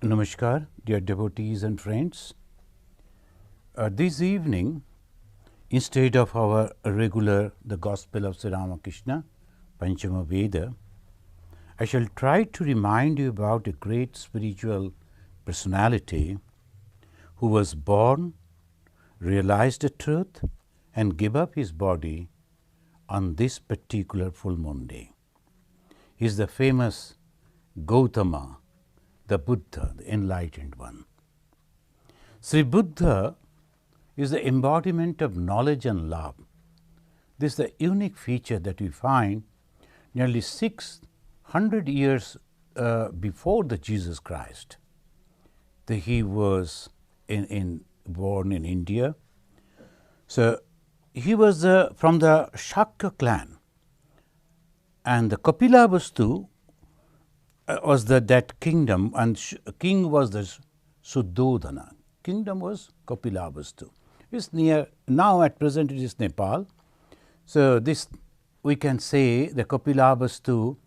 Namaskar, dear devotees and friends. This evening, instead of our regular The Gospel of Sri Ramakrishna, Panchama Veda, I shall try to remind you about a great spiritual personality who was born, realized the truth, and gave up his body on this particular full moon day. He is the famous Gautama, the Buddha, the enlightened one. Sri Buddha is the embodiment of knowledge and love. This is the unique feature that we find nearly 600 years before the Jesus Christ. He was born in India. So he was from the Shakya clan, and the Kapilavastu was that kingdom, and king was the Suddhodana. Kingdom was Kapilavastu. It's near, now at present it is Nepal. So this we can say the Kapilavastu,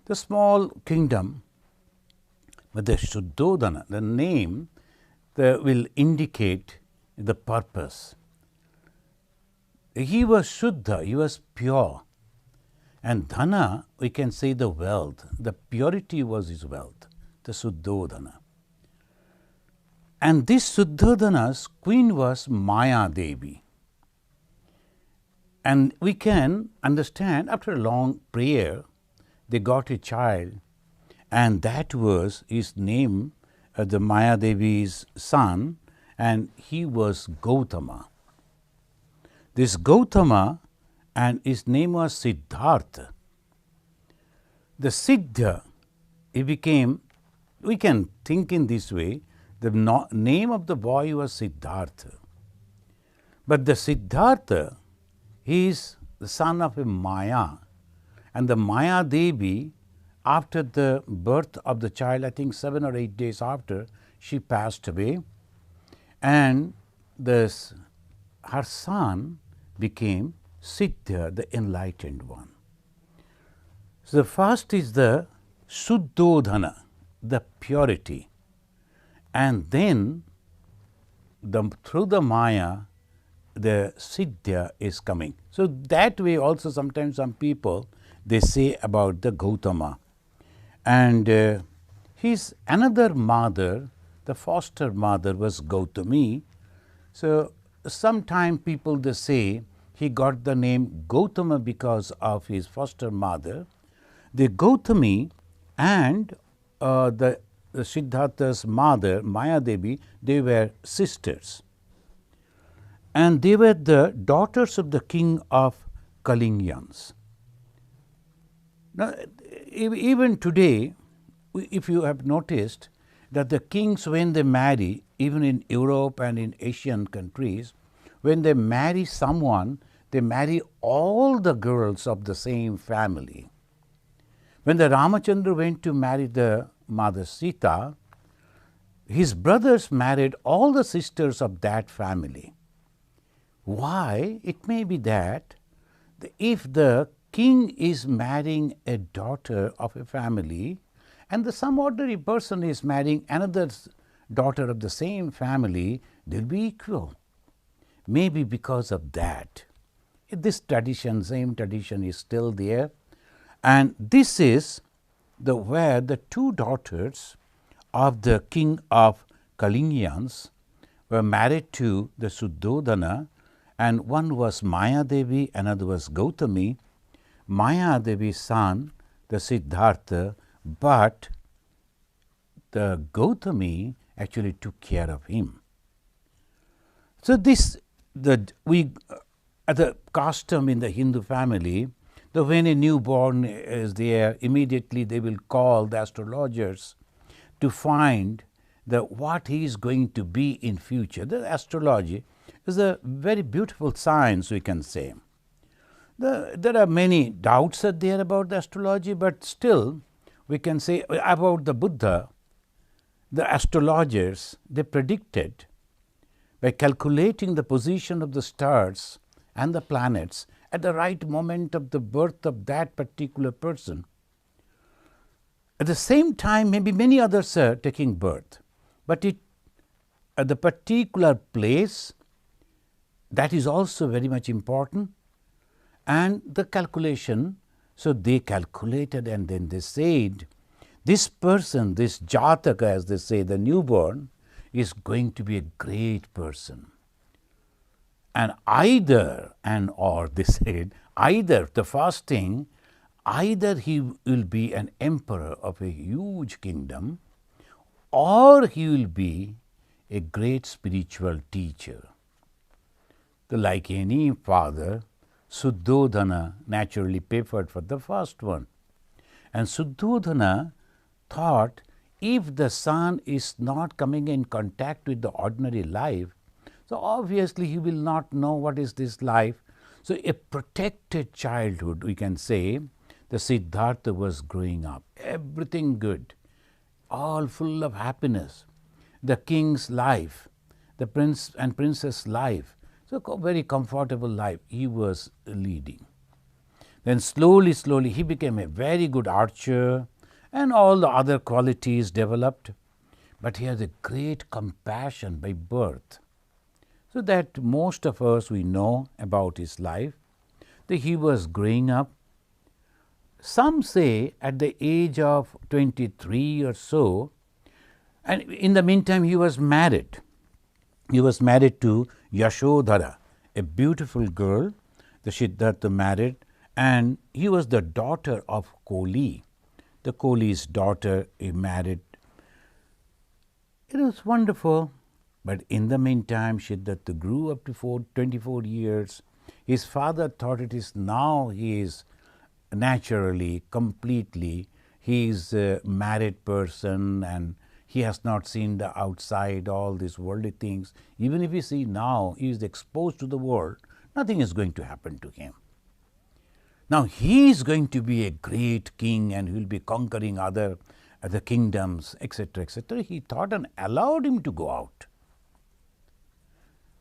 the small kingdom, but the Suddhodana, the name, will indicate the purpose. He was Shuddha, he was pure. And Dhana, we can say the wealth, the purity was his wealth, the Suddhodana. And this Suddhodana's queen was Maya Devi. And we can understand, after a long prayer, they got a child, and that was his name, the Maya Devi's son, and he was Gautama. This Gautama, and his name was Siddhartha. The Siddha, he became, we can think in this way, the name of the boy was Siddhartha. But the Siddhartha, he is the son of a Maya, and the Maya Devi, after the birth of the child, I think 7 or 8 days after, she passed away, and her son became Siddha, the enlightened one. So the first is the Suddhodana, the purity, and then through the Maya, the Siddha is coming. So that way also sometimes some people, they say about the Gautama. And his another mother, the foster mother, was Gautami. So sometimes people, they say he got the name Gautama because of his foster mother. The Gautami and the Siddhartha's mother, Maya Devi, they were sisters. And they were the daughters of the king of Kalingyans. Now, even today, if you have noticed that the kings, when they marry, even in Europe and in Asian countries, when they marry someone, they marry all the girls of the same family. When the Ramachandra went to marry the mother Sita, his brothers married all the sisters of that family. Why? It may be that if the king is marrying a daughter of a family, and some ordinary person is marrying another daughter of the same family, they will be equal. Maybe because of that. This tradition, same tradition is still there, and this is where the two daughters of the king of Kalingyans were married to the Suddhodana, and one was Maya Devi, another was Gautami. Maya Devi's son, the Siddhartha, but the Gautami actually took care of him. So the custom in the Hindu family, when a newborn is there, immediately they will call the astrologers to find what he is going to be in future. The astrology is a very beautiful science, we can say. There are many doubts there about the astrology, but still we can say about the Buddha, the astrologers, they predicted by calculating the position of the stars and the planets at the right moment of the birth of that particular person. At the same time, maybe many others are taking birth, but at the particular place, that is also very much important, and the calculation. So they calculated, and then they said, this person, this jataka, as they say, the newborn, is going to be a great person. And either, and or they said, either the first thing, either he will be an emperor of a huge kingdom, or he will be a great spiritual teacher. So like any father, Suddhodana naturally preferred for the first one. And Suddhodana thought, if the son is not coming in contact with the ordinary life, so obviously he will not know what is this life. So a protected childhood, we can say, the Siddhartha was growing up. Everything good, all full of happiness. The king's life, the prince and princess' life, so very comfortable life he was leading. Then slowly, slowly he became a very good archer, and all the other qualities developed. But he had a great compassion by birth. So that most of us, we know about his life, that he was growing up. Some say at the age of 23 or so, and in the meantime he was married. He was married to Yashodhara, a beautiful girl, the Siddhartha married, and he was the daughter of Koli. The Koli's daughter he married. It was wonderful, but in the meantime Siddhartha grew up to 24 years. His father thought it is now he is naturally, completely, he is a married person and he has not seen the outside, all these worldly things. Even if you see now, he is exposed to the world, nothing is going to happen to him. Now, he is going to be a great king and he will be conquering other kingdoms, etc., etc. He thought and allowed him to go out.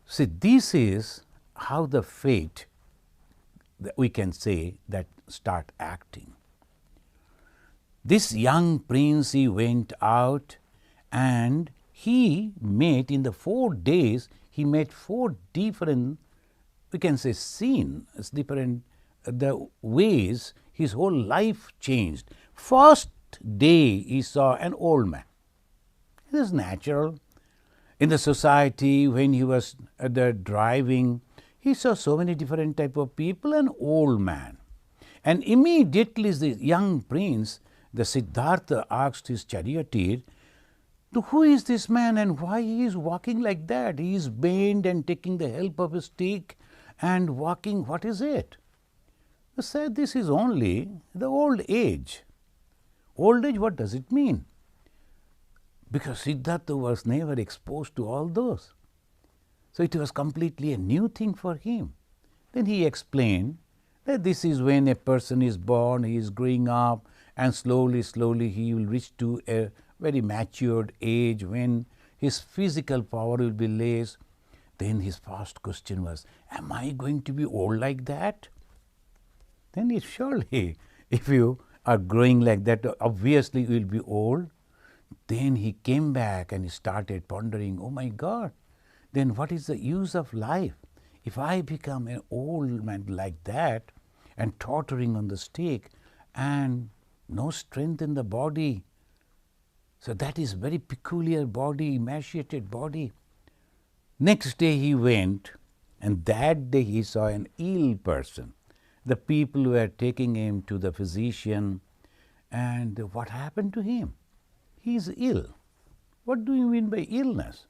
See, this is how the fate, we can say, that start acting. This young prince, he went out and he met, in the 4 days, he met 4 different, we can say, scenes, different the ways his whole life changed. First day he saw an old man. It is natural. In the society, when he was driving, he saw so many different type of people, an old man. And immediately the young prince, the Siddhartha, asked his charioteer, who is this man and why he is walking like that? He is bent and taking the help of a stick and walking, what is it? He said, this is only the old age. Old age, what does it mean? Because Siddhartha was never exposed to all those. So it was completely a new thing for him. Then he explained that this is when a person is born, he is growing up, and slowly, slowly he will reach to a very matured age when his physical power will be less. Then his first question was, am I going to be old like that? Then it surely, if you are growing like that, obviously you will be old. Then he came back and he started pondering, oh my God, then what is the use of life? If I become an old man like that and tottering on the stick and no strength in the body, so that is very peculiar body, emaciated body. Next day he went, and that day he saw an ill person. The people were taking him to the physician, and what happened to him? He is ill. What do you mean by illness?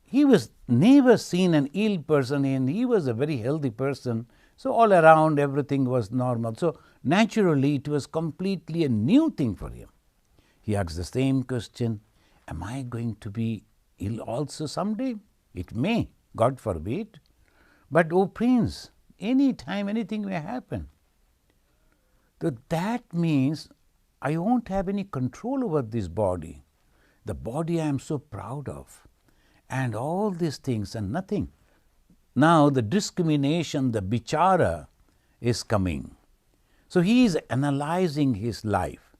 He was never seen an ill person, and he was a very healthy person. So all around everything was normal. So naturally it was completely a new thing for him. He asked the same question, am I going to be ill also someday? It may, God forbid. But oh Prince, any time anything may happen. So that means I won't have any control over this body. The body I am so proud of. And all these things and nothing. Now the discrimination, the bichara is coming. So he is analyzing his life.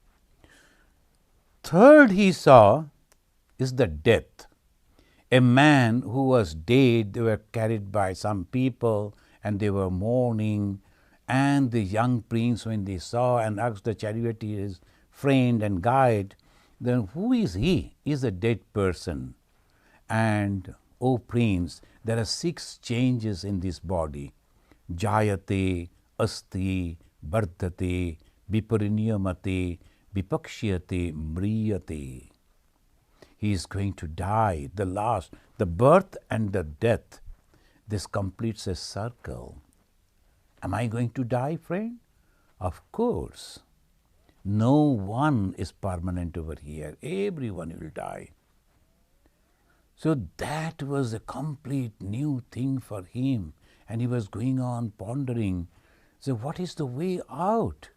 third he saw is the death. A man who was dead, they were carried by some people and they were mourning. And the young prince, when they saw and asked the charioteer's friend and guide, then who is he? He is a dead person. And, O prince, there are 6 changes in this body. Jayate, asti, vardhate, vipariniyamate, vipakshiyate, mriyate. He is going to die. The last, the birth and the death, this completes a circle. Am I going to die, friend? Of course. No one is permanent over here. Everyone will die. So that was a complete new thing for him. And he was going on pondering, so what is the way out?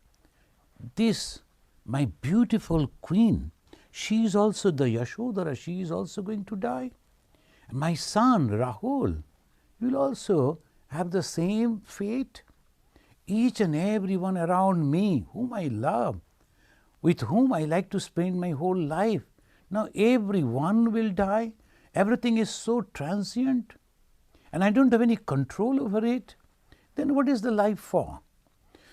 This, my beautiful queen, she is also the Yashodhara, she is also going to die. My son Rahul will also have the same fate. Each and everyone around me whom I love, with whom I like to spend my whole life, now everyone will die. Everything is so transient and I don't have any control over it. Then what is the life for?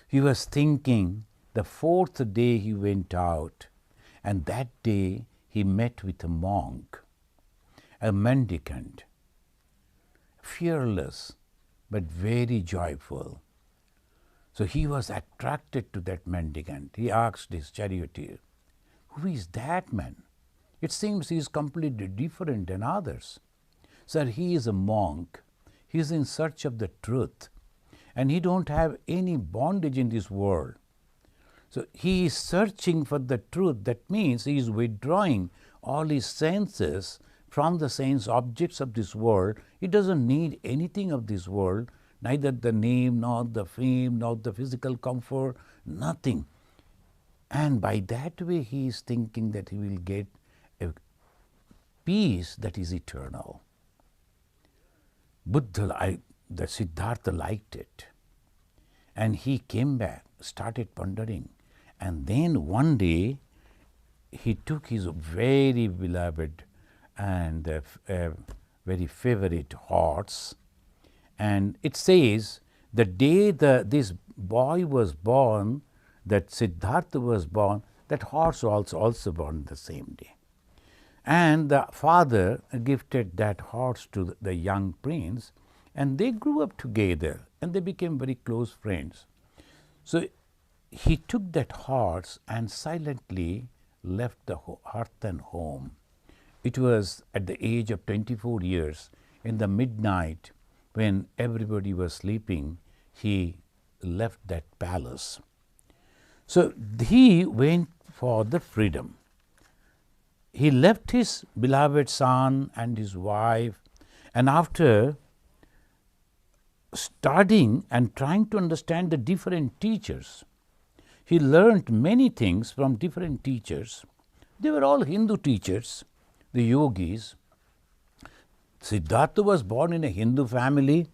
He was thinking. The 4th day he went out, and that day he met with a monk, a mendicant, fearless but very joyful. So he was attracted to that mendicant. He asked his charioteer, who is that man? It seems he is completely different than others. Sir, he is a monk. He is in search of the truth and he don't have any bondage in this world. So he is searching for the truth. That means he is withdrawing all his senses from the sense objects of this world. He doesn't need anything of this world, neither the name, nor the fame, nor the physical comfort, nothing. And by that way he is thinking that he will get a peace that is eternal. The Siddhartha liked it. And he came back, started pondering. And then one day, he took his very beloved and very favorite horse. And it says, the day this boy was born, that Siddhartha was born, that horse was also born the same day. And the father gifted that horse to the young prince, and they grew up together and they became very close friends. So he took that horse and silently left the hearth and home. It was at the age of 24 years, in the midnight, when everybody was sleeping, he left that palace. So he went for the freedom. He left his beloved son and his wife, and after studying and trying to understand the different teachers, he learned many things from different teachers. They were all Hindu teachers, the yogis. Siddhartha was born in a Hindu family.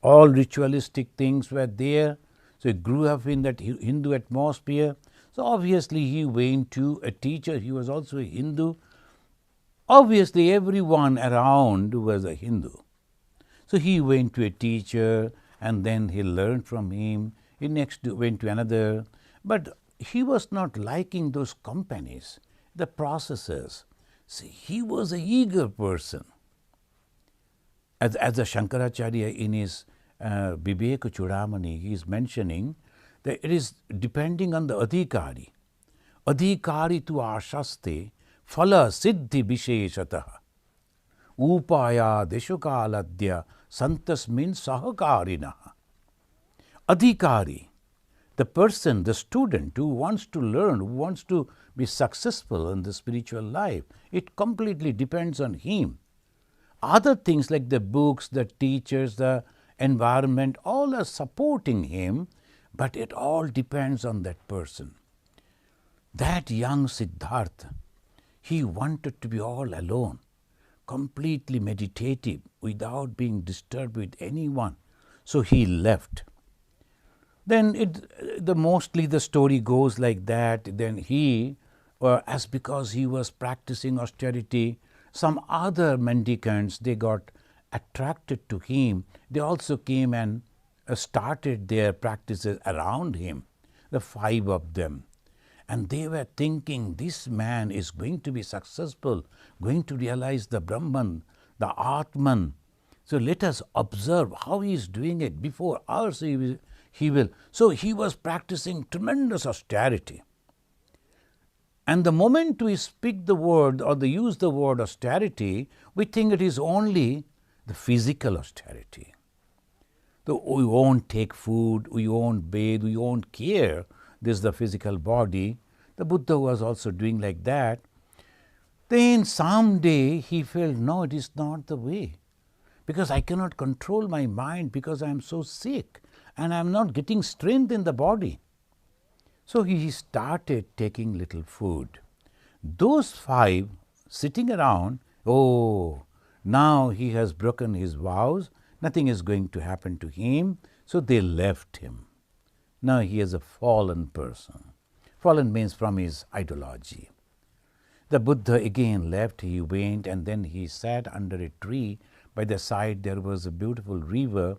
All ritualistic things were there. So he grew up in that Hindu atmosphere. So obviously he went to a teacher. He was also a Hindu. Obviously everyone around was a Hindu. So he went to a teacher and then he learned from him. He next went to another. But he was not liking those companies, the processes. See, he was an eager person. As the Shankaracharya in his Viveka Chudamani, he is mentioning that it is depending on the adhikari. Adhikari tu ashaste phala siddhi visheshataha upaya deshukaladya santasmin sahakarinaha. Adhikari, the person, the student who wants to learn, who wants to be successful in the spiritual life, it completely depends on him. Other things like the books, the teachers, the environment, all are supporting him, but it all depends on that person. That young Siddhartha, he wanted to be all alone, completely meditative, without being disturbed with anyone. So he left. Then mostly the story goes like that. Then he as because he was practicing austerity, some other mendicants, they got attracted to him. They also came and started their practices around him, the 5 of them. And they were thinking, this man is going to be successful, going to realize the Brahman, the Atman. So let us observe how he is doing it. Before us he will. So he was practicing tremendous austerity. And the moment we speak the word or use the word austerity, we think it is only the physical austerity. So we won't take food, we won't bathe, we won't care. This is the physical body. The Buddha was also doing like that. Then someday he felt, no, it is not the way. Because I cannot control my mind because I am so sick and I am not getting strength in the body. So he started taking little food. Those 5 sitting around, oh, now he has broken his vows, nothing is going to happen to him, so they left him. Now he is a fallen person. Fallen means from his ideology. The Buddha again left, he went, and then he sat under a tree. By the side there was a beautiful river,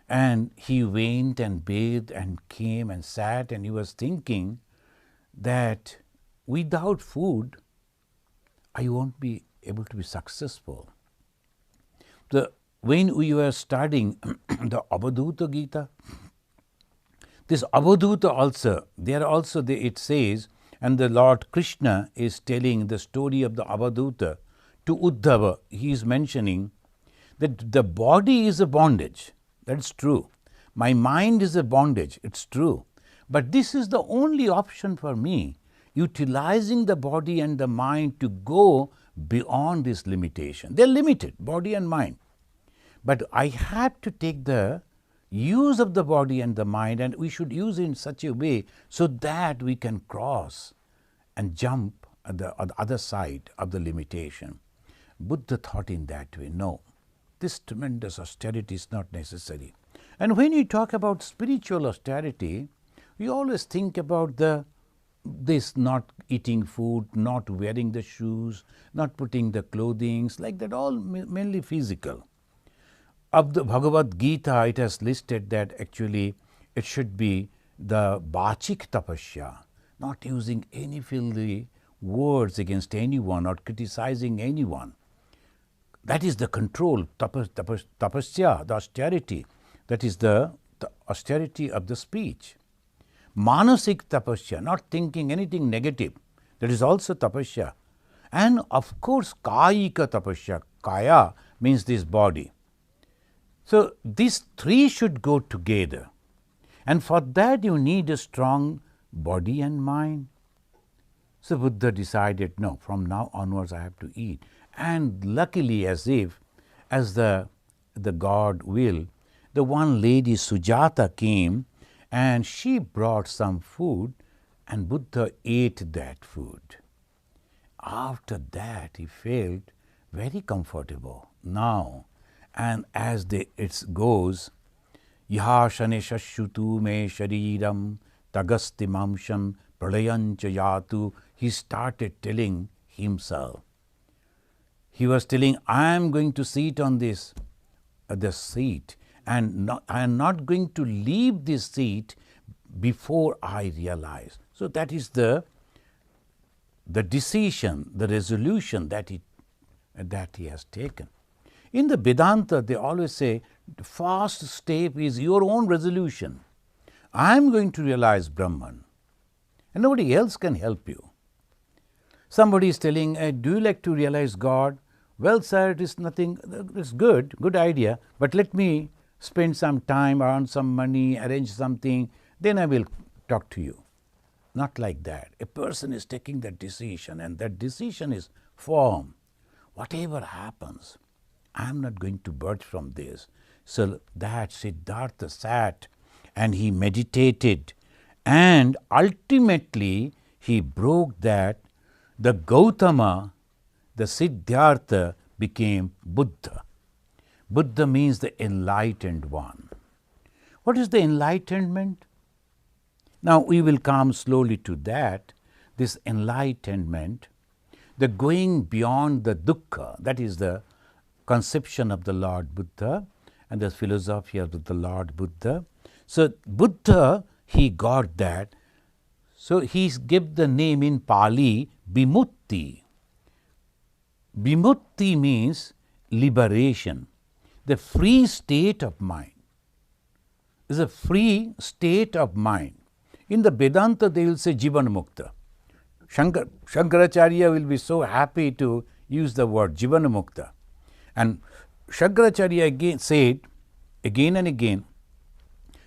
and he went and bathed and came and sat, and he was thinking that without food, I won't be able to be successful. When we were studying the Avadhuta Gita, this Avadhuta also, it says, and the Lord Krishna is telling the story of the Avadhuta to Uddhava. He is mentioning that the body is a bondage. That's true. My mind is a bondage. It's true. But this is the only option for me, utilizing the body and the mind to go beyond this limitation. They're limited, body and mind. But I have to take the use of the body and the mind, and we should use it in such a way so that we can cross and jump at the other side of the limitation. Buddha thought in that way, no, this tremendous austerity is not necessary. And when you talk about spiritual austerity, we always think about this not eating food, not wearing the shoes, not putting the clothing, like that, all mainly physical. Of the Bhagavad Gita, it has listed that actually it should be the Bachik Tapasya, not using any filthy words against anyone or criticizing anyone. That is the control, tapasya, the austerity. That is the austerity of the speech. Manasik tapasya, not thinking anything negative. That is also tapasya. And of course, kayika tapasya. Kaya means this body. So these 3 should go together. And for that you need a strong body and mind. So Buddha decided, no, from now onwards I have to eat. And luckily, as the God will, the one lady Sujata came and she brought some food and Buddha ate that food. After that he felt very comfortable now. And as it goes, Yahashane shashutu me shariram tagasti mamsham pralayancha yatu, he started telling himself. He was telling, I am going to sit on the seat and I am not going to leave this seat before I realize. So that is the decision, the resolution that he has taken. In the Vedanta, they always say, the first step is your own resolution. I am going to realize Brahman, and nobody else can help you. Somebody is telling, do you like to realize God? Well, sir, it is nothing, it's good idea, but let me spend some time, earn some money, arrange something, then I will talk to you. Not like that. A person is taking that decision, and that decision is firm. Whatever happens, I am not going to budge from this. So that Siddhartha sat and he meditated, and ultimately he broke that. The Gautama, the Siddhartha, became Buddha. Buddha means the enlightened one. What is the enlightenment? Now we will come slowly to that. this enlightenment, the going beyond the dukkha, that is the conception of the Lord Buddha and the philosophy of the Lord Buddha. So Buddha, he got that. So he gave the name in Pali, Vimutti. Vimutti means liberation, the free state of mind. Is a free state of mind. In the Vedanta, they will say Jivan Mukta. Shankaracharya will be so happy to use the word Jivan Mukta. And Shankaracharya again said, again and again,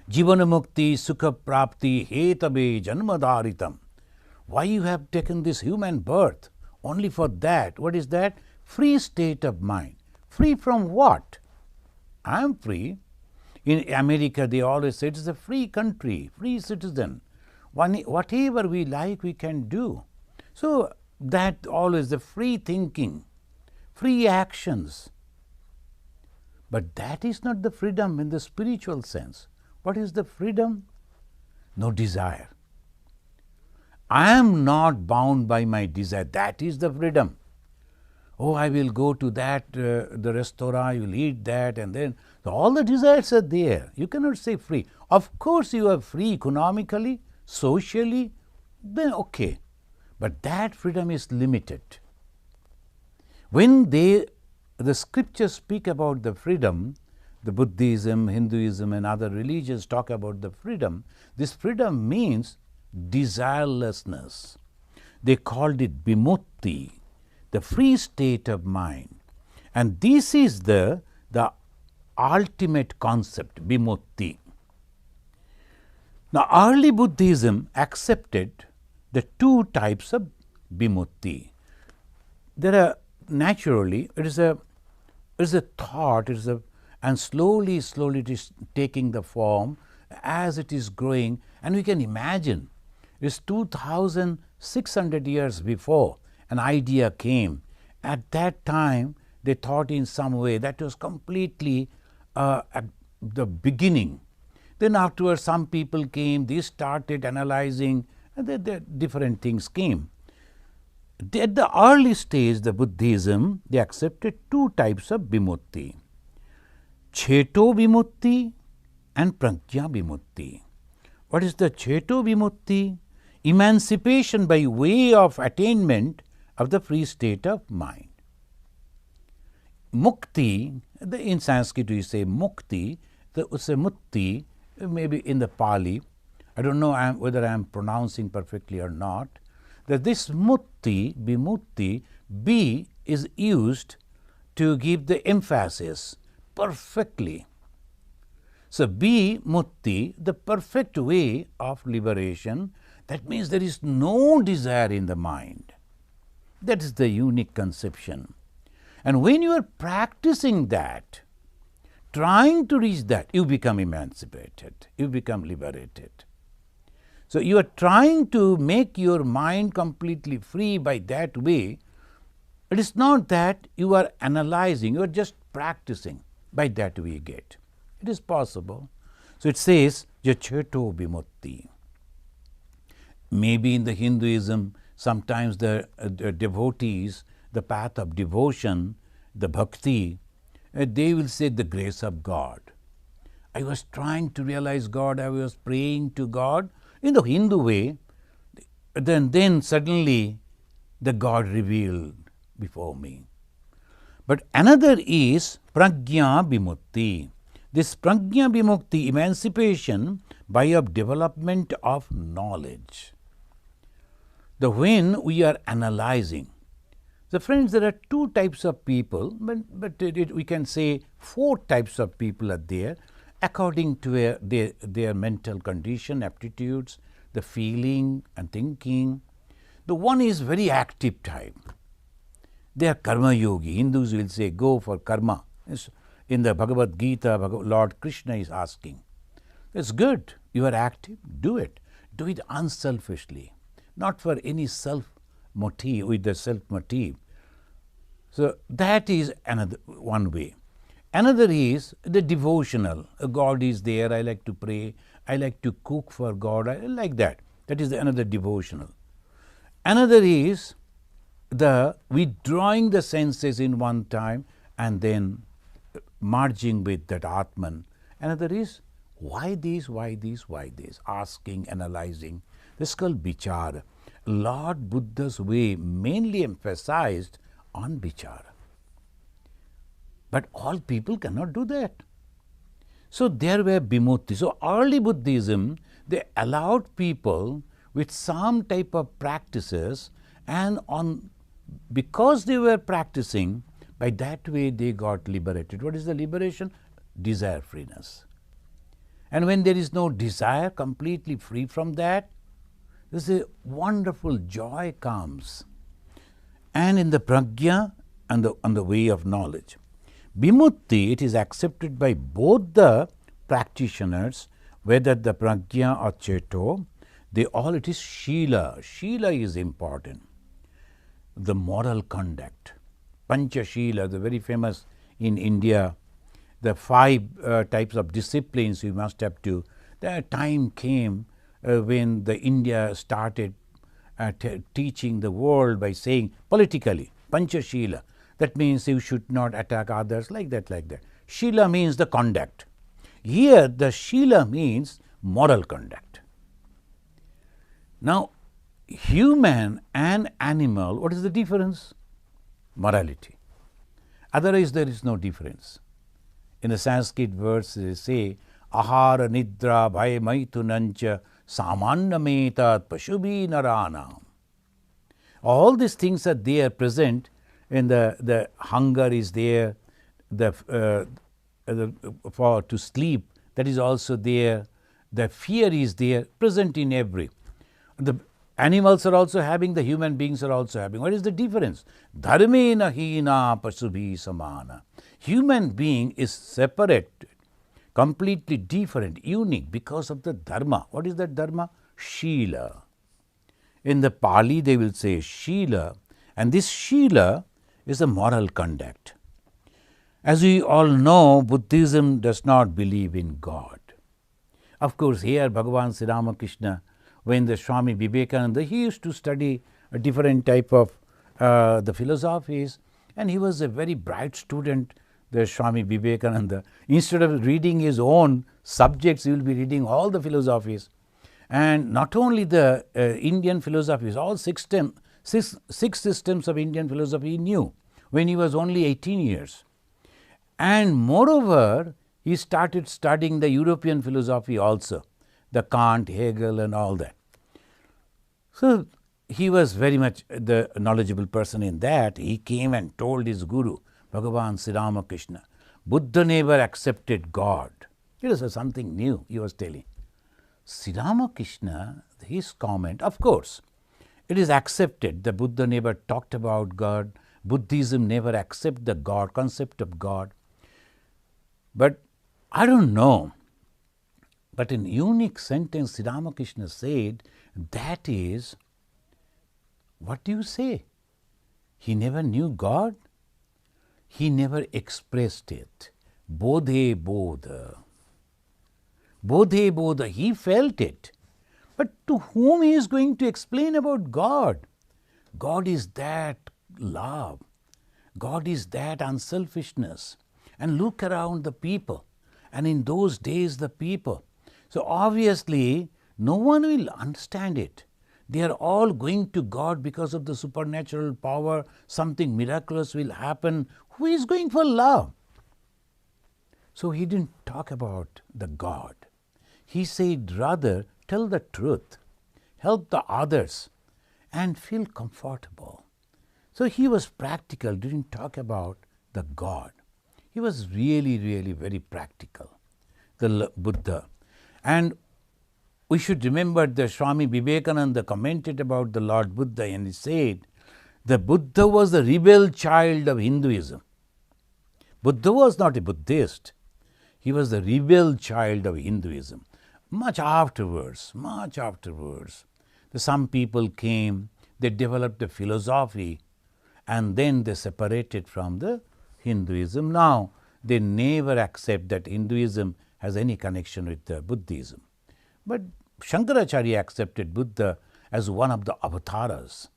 Jivana Mukti Sukha Prapti Hetabe Janmadharitam. Why you have taken this human birth? Only for that. What is that? Free state of mind. Free from what? I am free. In America, they always say it is a free country, free citizen. Whatever we like, we can do. So that always the free thinking, free actions. But that is not the freedom in the spiritual sense. What is the freedom? No desire. I am not bound by my desire. That is the freedom. Oh, I will go to that, the restaurant, you will eat that, and then all the desires are there. You cannot say free. Of course, you are free economically, socially, then okay. But that freedom is limited. When the scriptures speak about the freedom, the Buddhism, Hinduism and other religions talk about the freedom. This freedom means desirelessness. They called it Vimutti, the free state of mind. And this is the ultimate concept, Vimutti. Now, early Buddhism accepted the two types of Vimutti. There are naturally, it is a thought, and slowly it is taking the form as it is growing, and we can imagine it is 2,600 years before an idea came. At that time, they thought in some way that was completely at the beginning. Then afterwards, some people came, they started analyzing, and the different things came. At the early stage, the Buddhism, they accepted two types of Vimutti. Cheto Vimutti and Prajna Vimutti. What is the Cheto Vimutti? Emancipation by way of attainment of the free state of mind. Mukti, in Sanskrit we say Mukti, say Mutti, maybe in the Pali, I don't know whether I am pronouncing perfectly or not, that this Mutti, Vimutti, B is used to give the emphasis perfectly. So, Vimutti, the perfect way of liberation, that means there is no desire in the mind. That is the unique conception. And when you are practicing that, trying to reach that, you become emancipated, you become liberated. So, you are trying to make your mind completely free by that way. It is not that you are analyzing, you are just practicing. By that we get. It is possible. So, it says, Jacheto Vimutti. Maybe in the Hinduism, sometimes the devotees, the path of devotion, the bhakti, they will say the grace of God. I was trying to realize God, I was praying to God in the Hindu way, then suddenly the God revealed before me. But another is Prajna Vimutti. This Prajna Vimukti, emancipation by a development of knowledge. When we are analyzing, so friends, there are two types of people, but we can say four types of people are there according to their mental condition, aptitudes, the feeling and thinking. The one is very active type. They are karma yogi. Hindus will say, go for karma. In the Bhagavad Gita, Lord Krishna is asking. It's good. You are active, do it. Do it unselfishly, not for any self motive, with the self motive. So that is another one way. Another is the devotional. God is there, I like to pray, I like to cook for God, I like that. That is another devotional. Another is the withdrawing the senses in one time and then merging with that Atman. Another is why this, why this, why this, asking, analyzing. This is called vichara. Lord Buddha's way mainly emphasized on vichara. But all people cannot do that. So there were vimutti. So early Buddhism, they allowed people with some type of practices, and because they were practicing, by that way they got liberated. What is the liberation? Desire freeness. And when there is no desire, completely free from that, this is a wonderful joy comes. And in the prajna and the way of knowledge. Vimutti, it is accepted by both the practitioners, whether the prajna or cheto, they all, it is shila. Shila is important. The moral conduct. Pancha Shila, the very famous in India, the 5 types of disciplines you must have to. The time came when the India started teaching the world by saying politically, Pancha Shila. That means you should not attack others, like that, like that. Shila means the conduct. Here the Shila means moral conduct. Now, human and animal, what is the difference? Morality. Otherwise, there is no difference. In the Sanskrit verse, they say, ahara nidra bhaya maitunancha samanyametat pashubi naranam. All these things are there present, and the hunger is there, for to sleep, that is also there, the fear is there, present in every. The animals are also having, the human beings are also having. What is the difference? Dharmena hina pasubhi samana. Human being is separate, completely different, unique because of the dharma. What is that dharma? Shila. In the Pali they will say Shila, and this Shila is a moral conduct. As we all know, Buddhism does not believe in God. Of course, here Bhagavan Sri Ramakrishna, when the Swami Vivekananda, he used to study a different type of the philosophies, and he was a very bright student, the Swami Vivekananda. Instead of reading his own subjects, he will be reading all the philosophies. And not only the Indian philosophies, all six systems of Indian philosophy he knew when he was only 18 years. And moreover, he started studying the European philosophy also, the Kant, Hegel and all that. So he was very much the knowledgeable person in that. He came and told his guru, Bhagavan Sri Ramakrishna, Buddha never accepted God. It was something new he was telling. Sri Ramakrishna, his comment, of course, it is accepted that Buddha never talked about God. Buddhism never accepts the God, concept of God. But I don't know. But in unique sentence, Sri Ramakrishna said, that is, what do you say? He never knew God. He never expressed it. Bodhe bodha. Bodhe bodha. He felt it. But to whom he is going to explain about God? God is that love. God is that unselfishness. And look around the people. And in those days, the people. So obviously, no one will understand it. They are all going to God because of the supernatural power. Something miraculous will happen. Who is going for love? So he didn't talk about the God. He said, rather, tell the truth. Help the others and feel comfortable. So he was practical, didn't talk about the God. He was really, really very practical, the Buddha. And we should remember that Swami Vivekananda commented about the Lord Buddha, and he said, the Buddha was the rebel child of Hinduism. Buddha was not a Buddhist. He was the rebel child of Hinduism. Much afterwards, some people came, they developed a philosophy, and then they separated from the Hinduism. Now, they never accept that Hinduism has any connection with Buddhism. But Shankaracharya accepted Buddha as one of the avatars,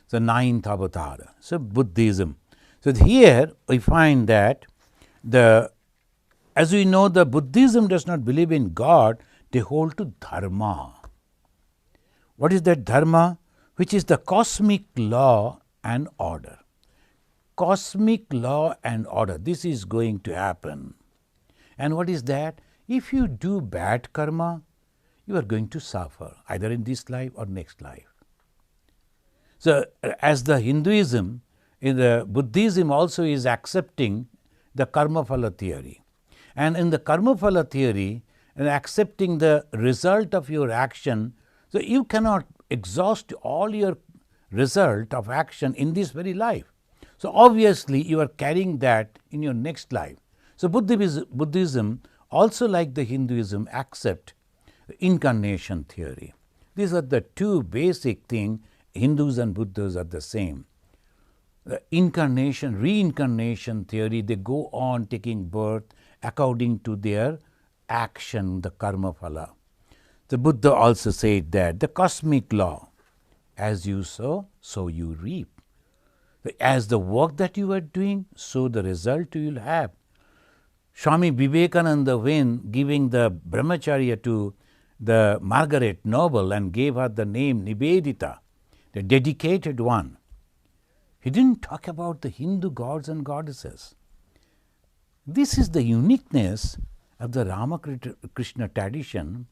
the ninth avatar. So Buddhism. So here we find that as we know, the Buddhism does not believe in God, they hold to dharma. What is that dharma? Which is the cosmic law and order. Cosmic law and order. This is going to happen. And what is that? If you do bad karma, you are going to suffer, either in this life or next life. So, as the Hinduism, in the Buddhism also is accepting the karma phala theory. And in the karma phala theory, and accepting the result of your action, so you cannot exhaust all your result of action in this very life. So obviously you are carrying that in your next life. So Buddhism also, like the Hinduism, accept incarnation theory. These are the two basic things. Hindus and Buddhas are the same. The incarnation, reincarnation theory, they go on taking birth according to their action, the karma phala. The Buddha also said that the cosmic law, as you sow, so you reap. As the work that you are doing, so the result you will have. Swami Vivekananda, when giving the brahmacharya to the Margaret Noble and gave her the name Nivedita, the dedicated one, he didn't talk about the Hindu gods and goddesses. This is the uniqueness of the Ramakrishna tradition.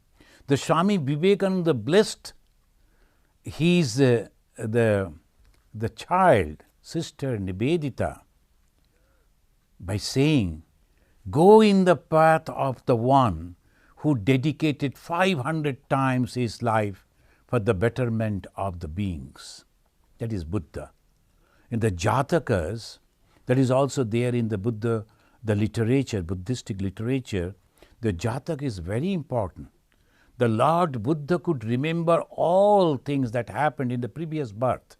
The Swami Vivekananda blessed the child, sister Nivedita, by saying, go in the path of the one who dedicated 500 times his life for the betterment of the beings. That is Buddha. In the Jatakas, that is also there in the Buddha, the literature, Buddhistic literature, the Jataka is very important. The Lord Buddha could remember all things that happened in the previous birth.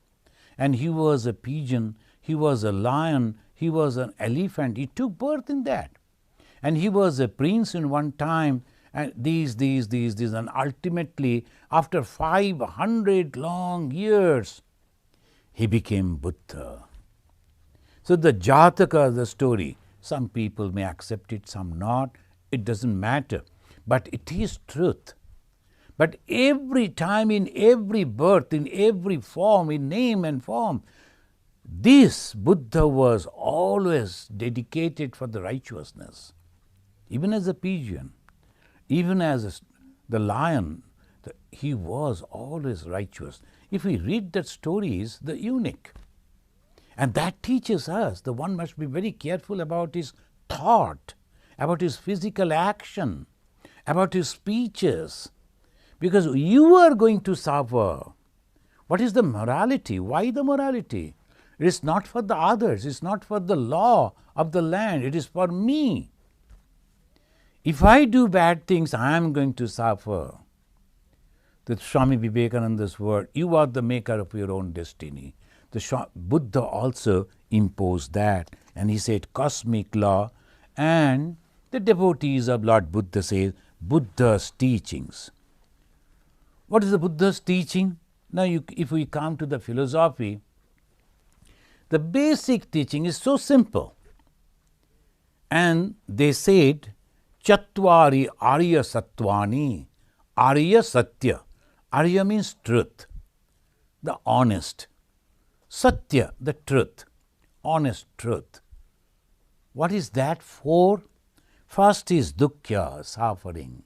And he was a pigeon, he was a lion, he was an elephant. He took birth in that. And he was a prince in one time, and these, and ultimately, after 500 long years, he became Buddha. So the Jataka, the story, some people may accept it, some not. It doesn't matter. But it is truth. But every time, in every birth, in every form, in name and form, this Buddha was always dedicated for the righteousness. Even as a pigeon, even as the lion, he was always righteous. If we read that stories, the eunuch, and that teaches us the one must be very careful about his thought, about his physical action, about his speeches, because you are going to suffer. What is the morality? Why the morality? It is not for the others, it is not for the law of the land, it is for me. If I do bad things, I am going to suffer. The Swami Vivekananda's word, you are the maker of your own destiny. The Buddha also imposed that, and he said cosmic law, and the devotees of Lord Buddha say Buddha's teachings. What is the Buddha's teaching? Now if we come to the philosophy, the basic teaching is so simple. And they said, Chatvari Arya Sattvani, Arya Satya. Arya means truth, the honest. Satya, the truth, honest truth. What is that for? First is dukkha, suffering.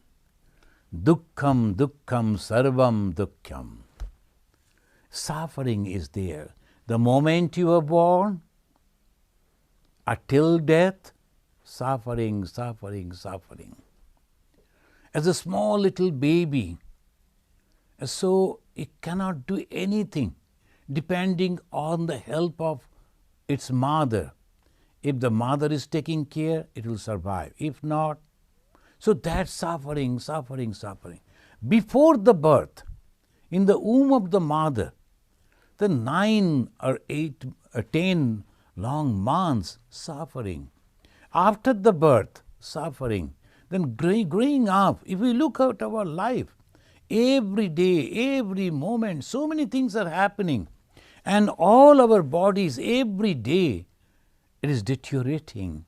Dukkham, dukkham, sarvam dukkham. Suffering is there. The moment you are born, until death, suffering, suffering, suffering. As a small little baby, so it cannot do anything depending on the help of its mother. If the mother is taking care, it will survive. If not, so that suffering, suffering, suffering. Before the birth, in the womb of the mother, the 9 or 8 or 10 long months, suffering. After the birth, suffering. Then growing up, if we look at our life, every day, every moment, so many things are happening. And all our bodies, every day, it is deteriorating.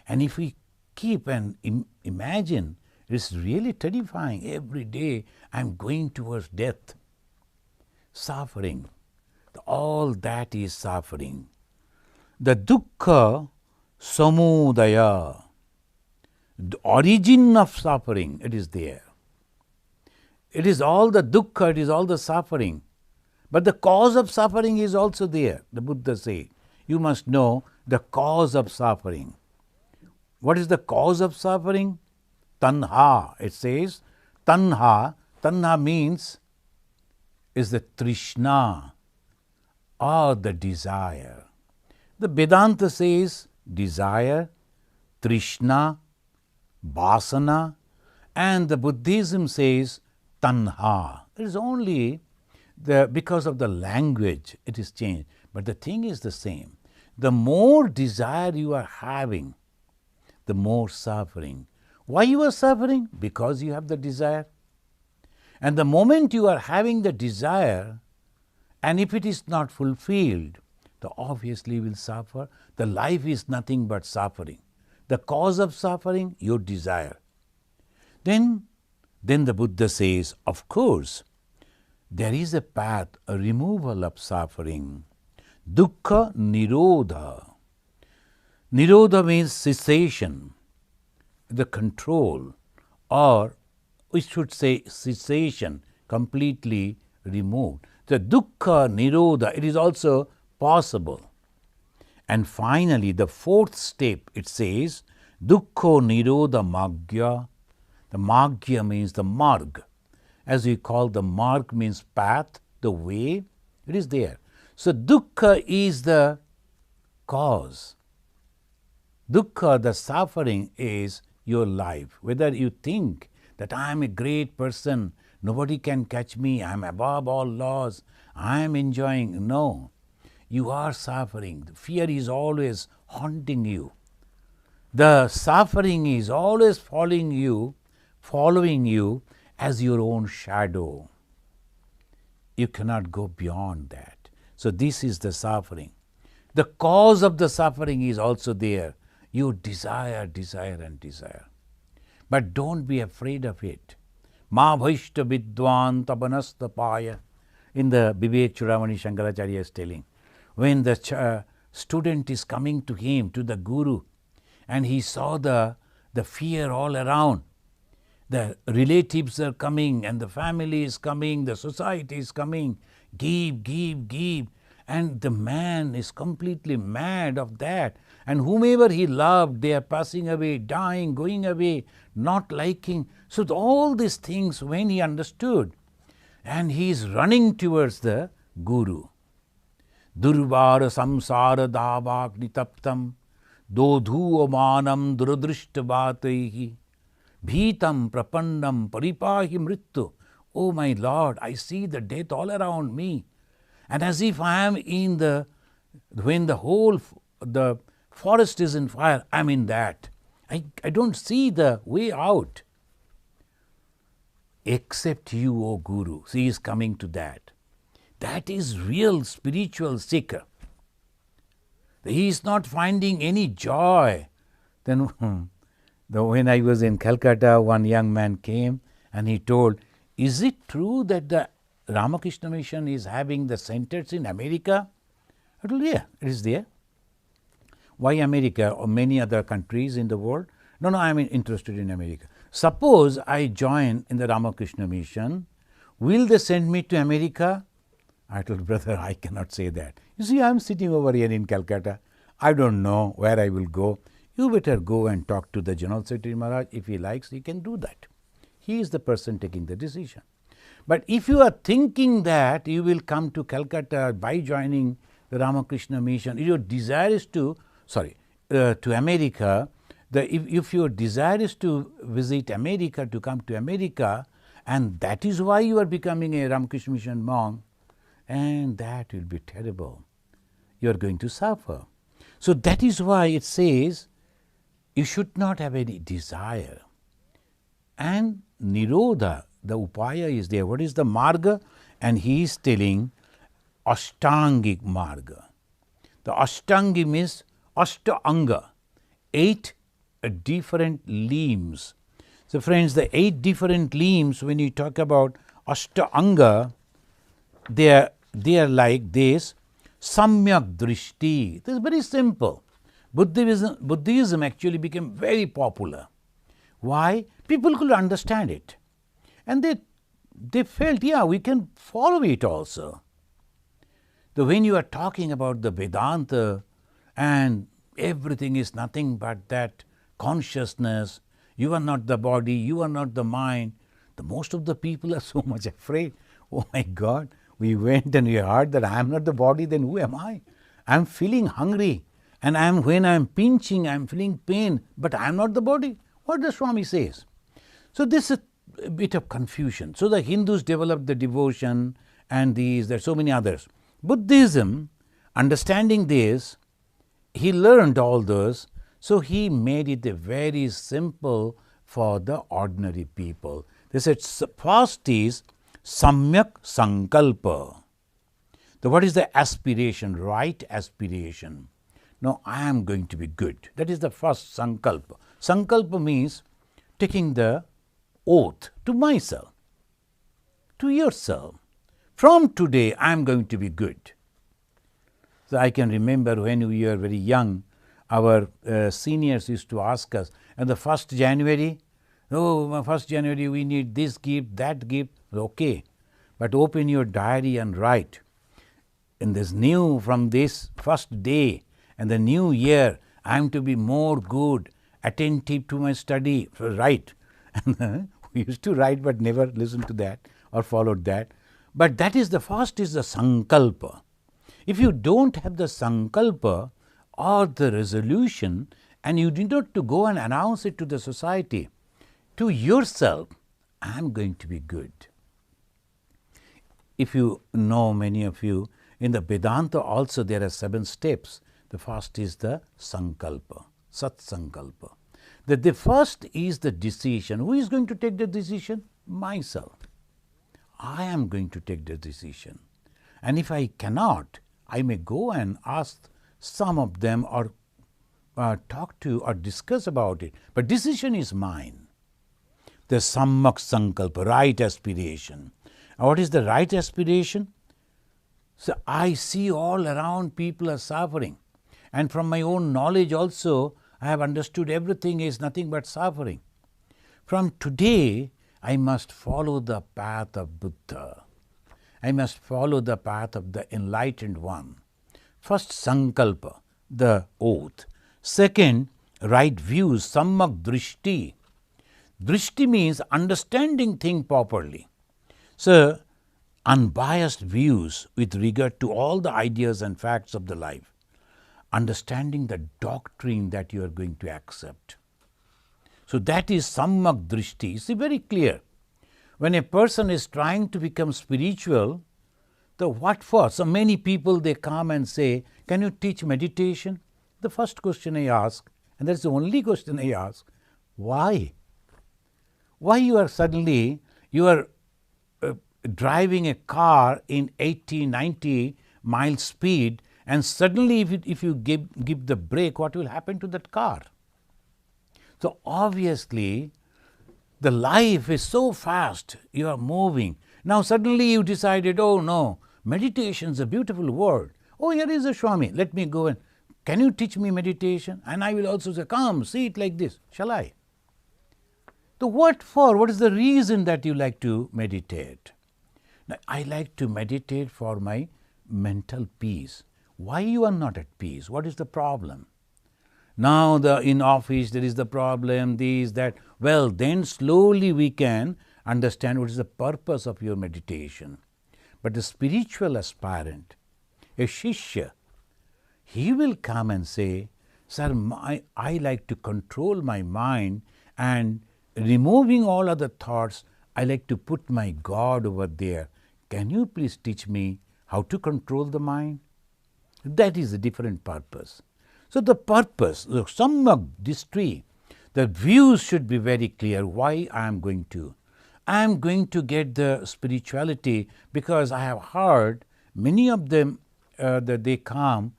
And if we keep and imagine, it is really terrifying. Every day I am going towards death. Suffering. All that is suffering. The dukkha samudaya, the origin of suffering, it is there. It is all the dukkha, it is all the suffering. But the cause of suffering is also there. The Buddha said, you must know the cause of suffering. What is the cause of suffering? Tanha. It says, tanha. Tanha means is the trishna or the desire. The Vedanta says desire, trishna, vasana, and the Buddhism says tanha. It is only because of the language it is changed, but the thing is the same. The more desire you are having, the more suffering. Why you are suffering? Because you have the desire. And the moment you are having the desire, and if it is not fulfilled, the obviously will suffer. The life is nothing but suffering. The cause of suffering, your desire. Then the Buddha says, of course, there is a path, a removal of suffering. Dukkha nirodha. Nirodha means cessation, the control, or we should say cessation, completely removed. The dukkha nirodha, it is also possible. And finally, the fourth step, it says, dukkha nirodha magya. The magya means the marg. As we call the marg means path, the way, it is there. So dukkha is the cause. Dukkha, the suffering, is your life. Whether you think that I am a great person, nobody can catch me, I am above all laws, I am enjoying. No, you are suffering. The fear is always haunting you. The suffering is always following you as your own shadow. You cannot go beyond that. So this is the suffering. The cause of the suffering is also there. You desire, desire and desire. But don't be afraid of it. Ma bhaishta vidwan tabanastapaya. In the Vivek Chudamani Shankaracharya is telling, when the student is coming to him, to the Guru, and he saw the fear all around, the relatives are coming and the family is coming, the society is coming, give, give, give. And the man is completely mad of that. And whomever he loved, they are passing away, dying, going away, not liking. So all these things, when he understood, and he is running towards the Guru. Durvara samsara davak nitaptam dodhu omanam duradrishtavataihi bhitam prapannam paripahi mrittu. Oh my Lord, I see the death all around me. And as if I am in when the forest is in fire, I am in that. I don't see the way out. Except you, O Guru. So he is coming to that. That is real spiritual seeker. He is not finding any joy. Then when I was in Calcutta, one young man came and he told, is it true that the Ramakrishna Mission is having the centers in America? I told, yeah, it is there. Why America or many other countries in the world? No, I am interested in America. Suppose I join in the Ramakrishna Mission, will they send me to America? I told, brother, I cannot say that. You see, I am sitting over here in Calcutta. I don't know where I will go. You better go and talk to the General Secretary Maharaj. If he likes, he can do that. He is the person taking the decision. But if you are thinking that you will come to Calcutta by joining the Ramakrishna Mission, your desire is to America, if your desire is to visit America, to come to America, and that is why you are becoming a Ramakrishna Mission monk, and that will be terrible. You are going to suffer. So that is why it says you should not have any desire. And Nirodha, the upaya is there. What is the marga? And he is telling Ashtangik marga. The Ashtangi means Ashtanga, 8 different limbs. So friends, the 8 different limbs, when you talk about Ashtanga, they are like this. Samyak Drishti. This is very simple. Buddhism actually became very popular. Why? People could understand it. And they felt, yeah, we can follow it also. So when you are talking about the Vedanta and everything is nothing but that consciousness, you are not the body, you are not the mind, most of the people are so much afraid. Oh my God, we went and we heard that I am not the body, then who am I? I am feeling hungry, and when I am pinching, I am feeling pain, but I am not the body. What the Swami says? So this is a bit of confusion. So the Hindus developed the devotion and there are so many others. Buddhism, understanding this, he learned all those, so he made it a very simple for the ordinary people. They said first is Samyak Sankalpa. So what is the aspiration, right aspiration? No, I am going to be good. That is the first Sankalpa. Sankalpa means taking the oath to myself, to yourself. From today, I am going to be good. So I can remember when we were very young, our seniors used to ask us, and the 1st January, oh, 1st January we need this gift, that gift. Okay, but open your diary and write. In this new, from this first day and the new year, I am to be more good, attentive to my study. So write. And we used to write but never listened to that or followed that. But that is the first is the Sankalpa. If you don't have the Sankalpa or the resolution, and you need not to go and announce it to the society, to yourself, I am going to be good. If you know, many of you, in the Vedanta also there are 7 steps. The first is the Sankalpa, Sat Sankalpa. The first is the decision. Who is going to take the decision? Myself. I am going to take the decision. And if I cannot, I may go and ask some of them or talk to or discuss about it. But decision is mine. The Samyak Sankalpa, right aspiration. And what is the right aspiration? So I see all around people are suffering. And from my own knowledge also, I have understood everything is nothing but suffering. From today, I must follow the path of Buddha. I must follow the path of the enlightened one. First, Sankalpa, the oath. Second, right views, Samyak Drishti. Drishti means understanding things properly. So, unbiased views with regard to all the ideas and facts of the life. Understanding the doctrine that you are going to accept. So that is Samyak Drishti. See, very clear. When a person is trying to become spiritual, the what for? So many people they come and say, can you teach meditation? The first question I ask, and that's the only question I ask, why? Why you are suddenly, you are driving a car in 80, 90 mile speed, and suddenly if you give the brake, what will happen to that car? So obviously, the life is so fast, you are moving. Now suddenly you decided, oh no, meditation is a beautiful word. Oh, here is a Swami, let me go and, can you teach me meditation? And I will also say, come, see it like this, shall I? So what for? What is the reason that you like to meditate? Now, I like to meditate for my mental peace. Why you are not at peace? What is the problem? Now in office there is the problem, this, that. Well, then slowly we can understand what is the purpose of your meditation. But the spiritual aspirant, a Shishya, he will come and say, sir, I like to control my mind, and removing all other thoughts, I like to put my God over there. Can you please teach me how to control the mind? That is a different purpose. So the purpose, the Samyak Drishti, the views should be very clear why I am going to. I am going to get the spirituality because I have heard many of them that they come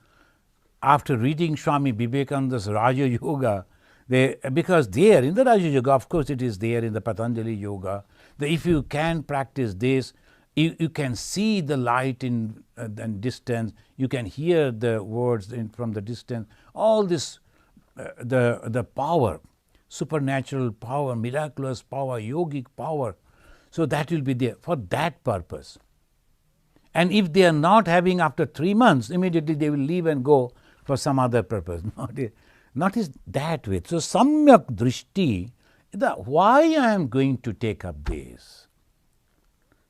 after reading Swami Vivekananda's Raja Yoga. Because there in the Raja Yoga, of course it is there in the Patanjali Yoga, that if you can practice this, you can see the light in distance, you can hear the words from the distance, all this, the power, supernatural power, miraculous power, yogic power. So that will be there for that purpose. And if they are not having after 3 months, immediately they will leave and go for some other purpose. Not is that way. So samyak drishti, why I am going to take up this?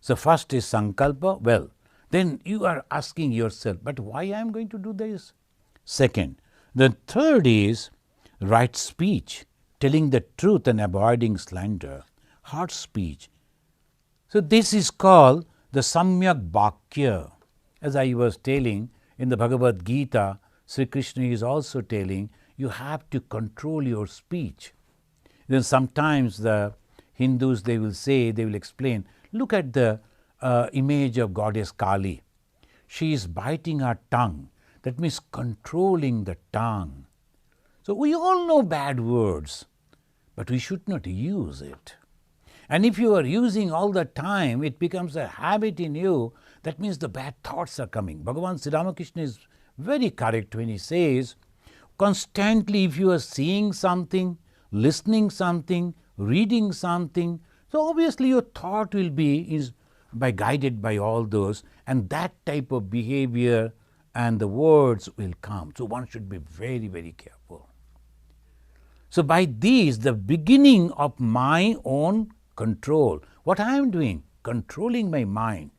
So first is sankalpa. Well, then you are asking yourself, but why I am going to do this? Second, the third is right speech, telling the truth and avoiding slander, hard speech. So this is called the samyak bhakya. As I was telling in the Bhagavad Gita, Sri Krishna is also telling you have to control your speech. Then sometimes the Hindus, they will say, they will explain, look at the image of goddess Kali. She is biting her tongue. That means controlling the tongue. So we all know bad words, but we should not use it. And if you are using all the time, it becomes a habit in you. That means the bad thoughts are coming. Bhagavan Sri Ramakrishna is very correct when he says, constantly if you are seeing something, listening something, reading something, so obviously your thought will be guided by all those, and that type of behavior and the words will come. So one should be very, very careful. So by these, the beginning of my own control, what I am doing, controlling my mind.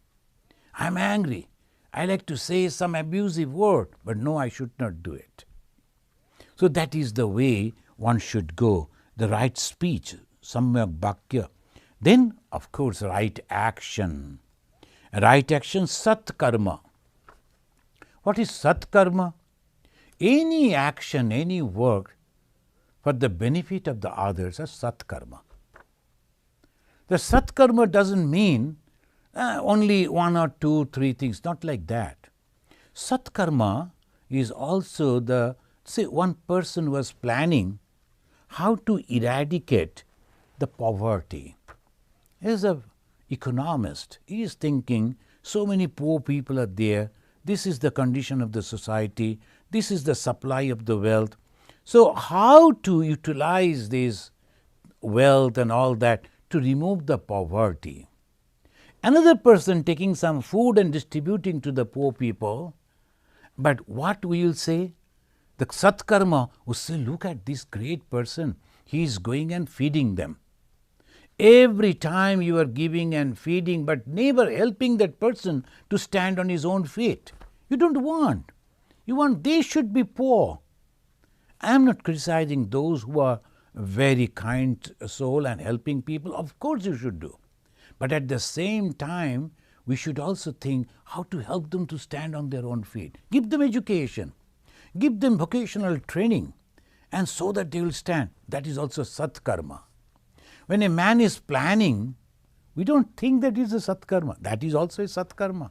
I am angry. I like to say some abusive word, but no, I should not do it. So that is the way one should go, the right speech, samyak bhakya. Then, of course, right action. Right action, sat karma. What is sat karma? Any action, any work for the benefit of the others is sat karma. The sat karma doesn't mean only 1 or 2, 3 things, not like that. Sat karma is also the, say one person was planning how to eradicate the poverty. As an economist, he is thinking so many poor people are there, this is the condition of the society, this is the supply of the wealth. So how to utilize this wealth and all that to remove the poverty? Another person taking some food and distributing to the poor people, but what we will say? The Satkarma will say, look at this great person, he is going and feeding them. Every time you are giving and feeding, but never helping that person to stand on his own feet. You don't want. You want they should be poor. I am not criticizing those who are very kind soul and helping people. Of course you should do. But at the same time, we should also think how to help them to stand on their own feet. Give them education. Give them vocational training, and so that they will stand. That is also Satkarma. When a man is planning, we don't think that is a Satkarma. That is also a Satkarma.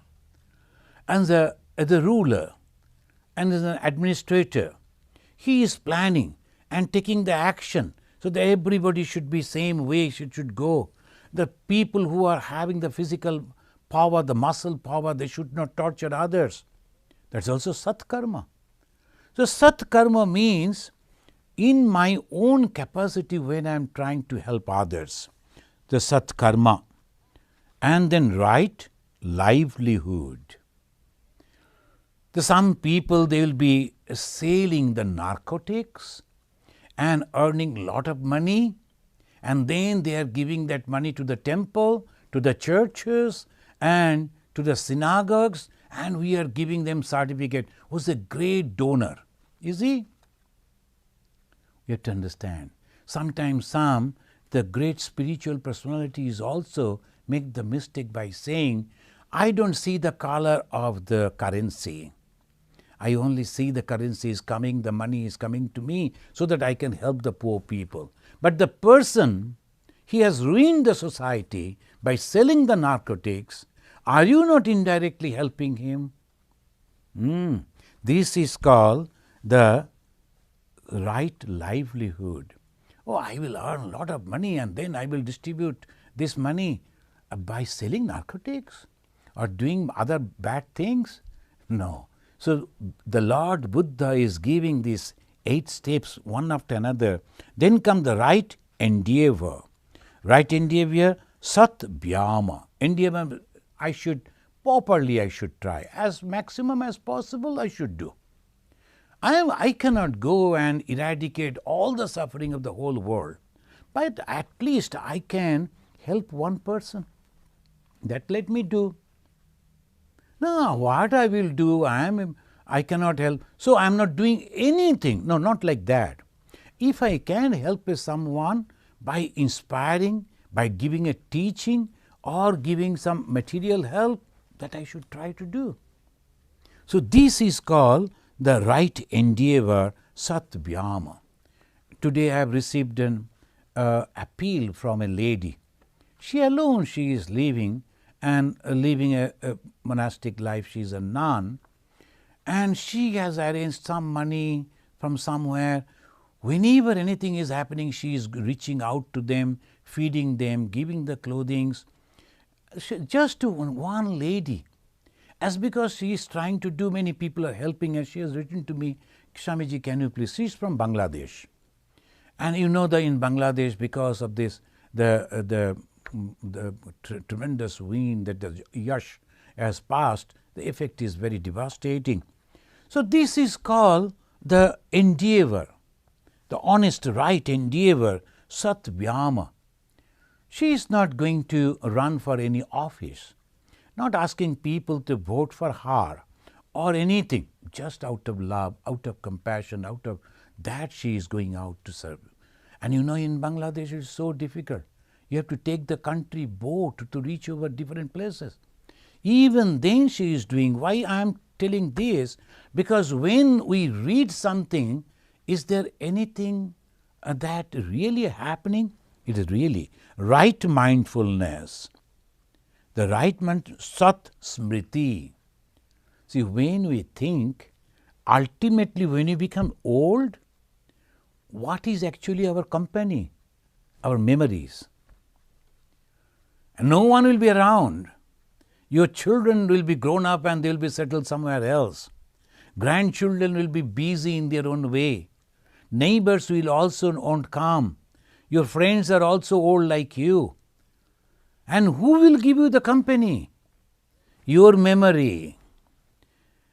And the ruler and as an administrator, he is planning and taking the action so that everybody should be same way, should go. The people who are having the physical power, the muscle power, they should not torture others. That's also Satkarma. So Satkarma means in my own capacity when I am trying to help others, the Satkarma. And then right livelihood. Some people, they will be selling the narcotics and earning a lot of money, and then they are giving that money to the temple, to the churches and to the synagogues, and we are giving them certificate. Who's a great donor? You see? You have to understand. Sometimes the great spiritual personalities also make the mistake by saying, I don't see the color of the currency. I only see the currency is coming, the money is coming to me so that I can help the poor people. But the person, he has ruined the society by selling the narcotics. Are you not indirectly helping him? This is called the right livelihood. Oh, I will earn a lot of money and then I will distribute this money by selling narcotics or doing other bad things? No. So the Lord Buddha is giving these 8 steps one after another. Then come the right endeavor. Right endeavor, sat vyama. Endeavor, I should try. As maximum as possible, I should do. I cannot go and eradicate all the suffering of the whole world, but at least I can help one person. That let me do. No, what I will do, I cannot help, so I am not doing anything. No, not like that. If I can help someone by inspiring, by giving a teaching or giving some material help, that I should try to do. So this is called the right endeavor, sat vyama. Today I have received an appeal from a lady. She alone, she is living and living a monastic life. She is a nun and she has arranged some money from somewhere. Whenever anything is happening, she is reaching out to them, feeding them, giving the clothings. Just to one lady. As because she is trying to do, many people are helping her. She has written to me, Swamiji, can you please? She is from Bangladesh. And you know that in Bangladesh, because of this, the tremendous wind that the Yash has passed, the effect is very devastating. So this is called the endeavor, the honest, right endeavor, sat vyama. She is not going to run for any office, not asking people to vote for her or anything, just out of love, out of compassion, out of that she is going out to serve. And you know, in Bangladesh it is so difficult. You have to take the country boat to reach over different places. Even then she is doing. Why I am telling this? Because when we read something, is there anything that really happening? It is really right mindfulness. The right mind, sat smriti. See, when we think, ultimately when we become old, what is actually our company? Our memories. And no one will be around. Your children will be grown up and they will be settled somewhere else. Grandchildren will be busy in their own way. Neighbors will also not come. Your friends are also old like you. And who will give you the company? Your memory.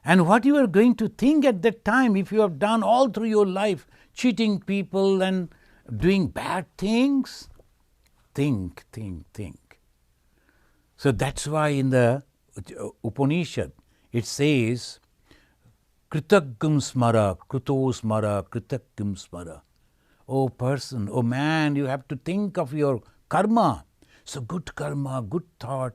And what you are going to think at that time, if you have done all through your life, cheating people and doing bad things, think. So that's why in the Upanishad it says, Kritagyam smara, kruto smara, kritagyam smara. Oh person, oh man, you have to think of your karma. So good karma, good thought,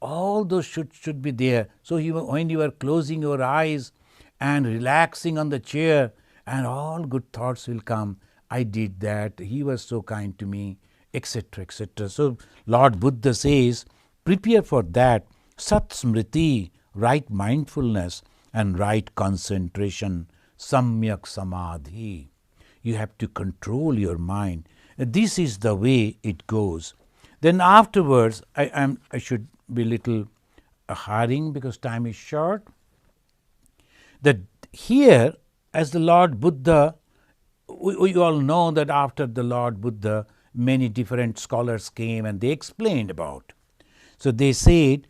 all those should be there. So when you are closing your eyes and relaxing on the chair, and all good thoughts will come. I did that, he was so kind to me, etc., etc. So Lord Buddha says, prepare for that, sat smriti, right mindfulness and right concentration, samyak samadhi. You have to control your mind. This is the way it goes. Then afterwards, I should be little hurrying because time is short. That here, as the Lord Buddha, we all know that after the Lord Buddha, many different scholars came and they explained about. So they said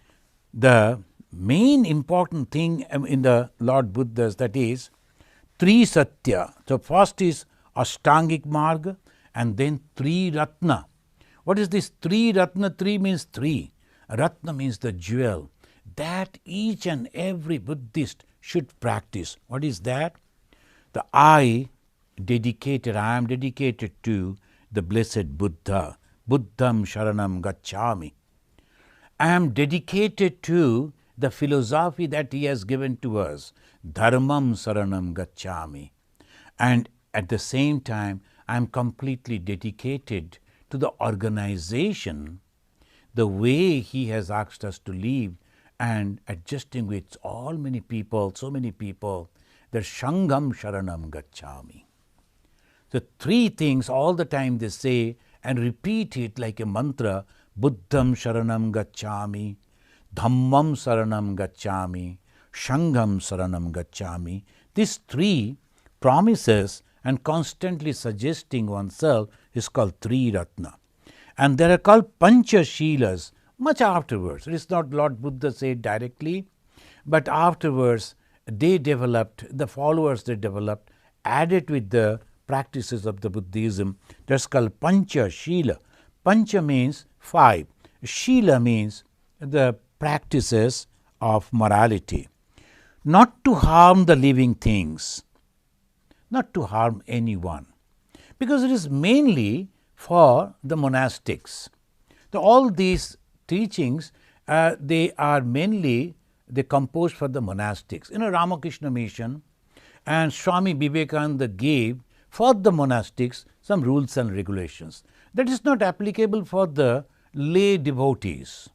the main important thing in the Lord Buddha's, that is Tri Satya. So first is Ashtangik Marga and then Tri Ratna. What is this Tri Ratna? Tri means three. Ratna means the jewel. That each and every Buddhist should practice. What is that? The I am dedicated to the blessed Buddha. Buddham Sharanam Gacchami. I am dedicated to the philosophy that he has given to us. Dharmam Saranam Gacchami. And at the same time, I am completely dedicated to the organization, the way he has asked us to live and adjusting with all many people, so many people, that Shangam Sharanam Gacchami. The three things all the time they say and repeat it like a mantra, Buddham Sharanam Gacchami, Dhammam Saranam Gacchami, Shangam Saranam Gacchami. These three promises and constantly suggesting oneself is called Tri Ratna. And they are called Pancha Shilas much afterwards. It is not Lord Buddha said directly, but afterwards they developed, the followers they developed, added with the practices of the Buddhism. That's called Pancha Shila. Pancha means five. Shila means the practices of morality. Not to harm the living things, not to harm anyone, because it is mainly for the monastics. All these teachings, they are mainly they composed for the monastics. In a Ramakrishna mission, and Swami Vivekananda gave for the monastics some rules and regulations. That is not applicable for the lay devotees.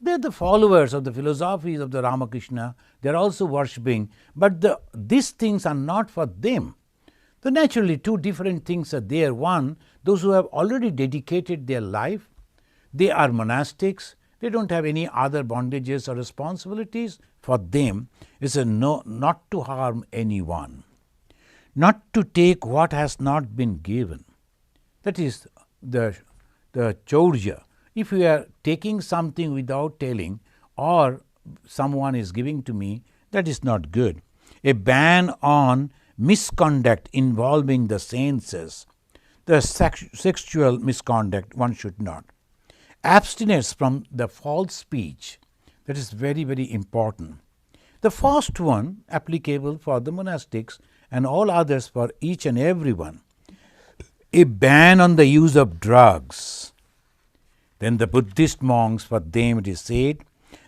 They are the followers of the philosophies of the Ramakrishna. They are also worshipping, but these things are not for them. So naturally, two different things are there. One, those who have already dedicated their life, they are monastics. They don't have any other bondages or responsibilities. For them, it's a no, not to harm anyone, not to take what has not been given. That is the chaurya. If you are taking something without telling, or someone is giving to me, that is not good. A ban on misconduct involving the senses, the sexual misconduct, one should not. Abstinence from the false speech, that is very, very important. The first one applicable for the monastics and all others for each and everyone. A ban on the use of drugs. Then the Buddhist monks, for them it is said,